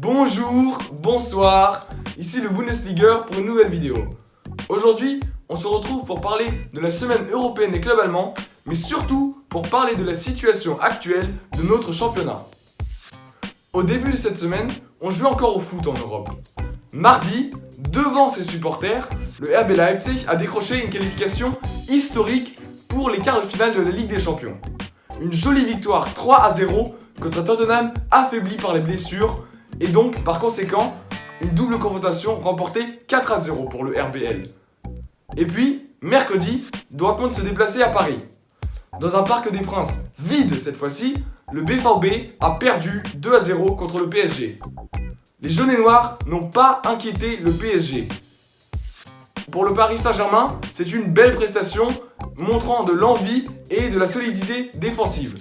Bonjour, bonsoir, ici le Bundesliga pour une nouvelle vidéo. Aujourd'hui, on se retrouve pour parler de la semaine européenne des clubs allemands, mais surtout pour parler de la situation actuelle de notre championnat. Au début de cette semaine, on jouait encore au foot en Europe. Mardi, devant ses supporters, le RB Leipzig a décroché une qualification historique pour les quarts de finale de la Ligue des Champions. Une jolie victoire 3-0 contre Tottenham affaibli par les blessures et donc par conséquent une double confrontation remportée 4-0 pour le RBL. Et puis, mercredi, Dortmund se déplaçait à Paris. Dans un Parc des Princes vide cette fois-ci, le BVB a perdu 2-0 contre le PSG. Les jaunes et noirs n'ont pas inquiété le PSG. Pour le Paris Saint-Germain, c'est une belle prestation montrant de l'envie et de la solidité défensive.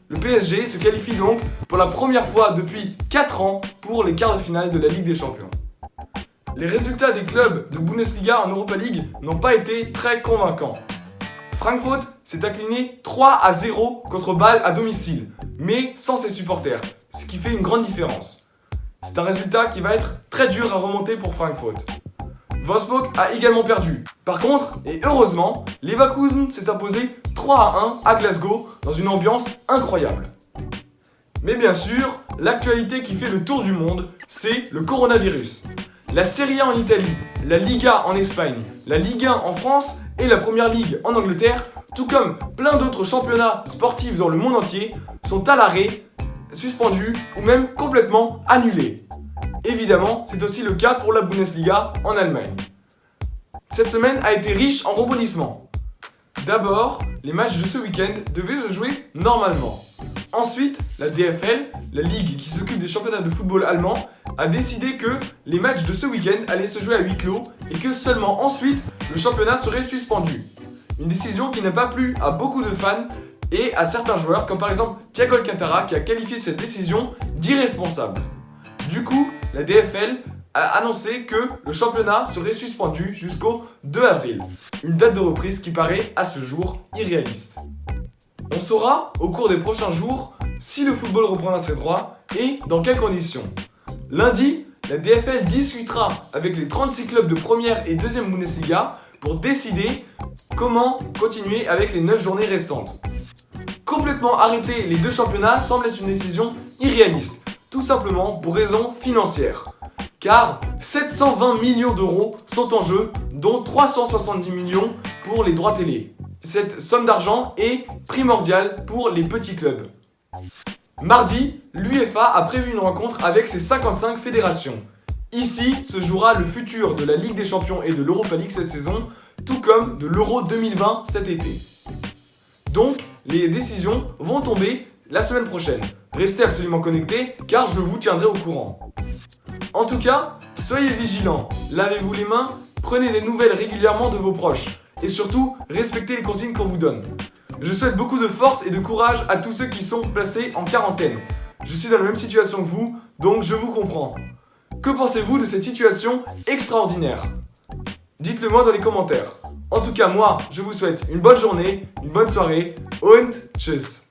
Le PSG se qualifie donc pour la première fois depuis 4 ans pour les quarts de finale de la Ligue des Champions. Les résultats des clubs de Bundesliga en Europa League n'ont pas été très convaincants. Francfort s'est incliné 3-0 contre Bâle à domicile, mais sans ses supporters, ce qui fait une grande différence. C'est un résultat qui va être très dur à remonter pour Francfort. Wolfsburg a également perdu. Par contre, et heureusement, Leverkusen s'est imposé 3-1 à Glasgow dans une ambiance incroyable. Mais bien sûr, l'actualité qui fait le tour du monde, c'est le coronavirus. La Serie A en Italie, la Liga en Espagne, la Ligue 1 en France et la Première Ligue en Angleterre, tout comme plein d'autres championnats sportifs dans le monde entier, sont à l'arrêt, suspendus ou même complètement annulés. Évidemment, c'est aussi le cas pour la Bundesliga en Allemagne. Cette semaine a été riche en rebondissements. D'abord, les matchs de ce week-end devaient se jouer normalement. Ensuite, la DFL, la ligue qui s'occupe des championnats de football allemand, a décidé que les matchs de ce week-end allaient se jouer à huis clos et que seulement ensuite le championnat serait suspendu. Une décision qui n'a pas plu à beaucoup de fans et à certains joueurs, comme par exemple Thiago Alcantara qui a qualifié cette décision d'irresponsable. Du coup, la DFL a annoncé que le championnat serait suspendu jusqu'au 2 avril, une date de reprise qui paraît à ce jour irréaliste. On saura au cours des prochains jours si le football reprendra ses droits et dans quelles conditions. Lundi, la DFL discutera avec les 36 clubs de première et deuxième Bundesliga pour décider comment continuer avec les 9 journées restantes. Complètement arrêter les deux championnats semble être une décision irréaliste, tout simplement pour raisons financières. Car 720 millions d'euros sont en jeu, dont 370 millions pour les droits télé. Cette somme d'argent est primordiale pour les petits clubs. Mardi, l'UEFA a prévu une rencontre avec ses 55 fédérations. Ici se jouera le futur de la Ligue des Champions et de l'Europa League cette saison, tout comme de l'Euro 2020 cet été. Donc, les décisions vont tomber la semaine prochaine. Restez absolument connectés car je vous tiendrai au courant. En tout cas, soyez vigilants, lavez-vous les mains, prenez des nouvelles régulièrement de vos proches et surtout, respectez les consignes qu'on vous donne. Je souhaite beaucoup de force et de courage à tous ceux qui sont placés en quarantaine. Je suis dans la même situation que vous, donc je vous comprends. Que pensez-vous de cette situation extraordinaire ? Dites-le moi dans les commentaires. En tout cas, moi, je vous souhaite une bonne journée, une bonne soirée und tschüss.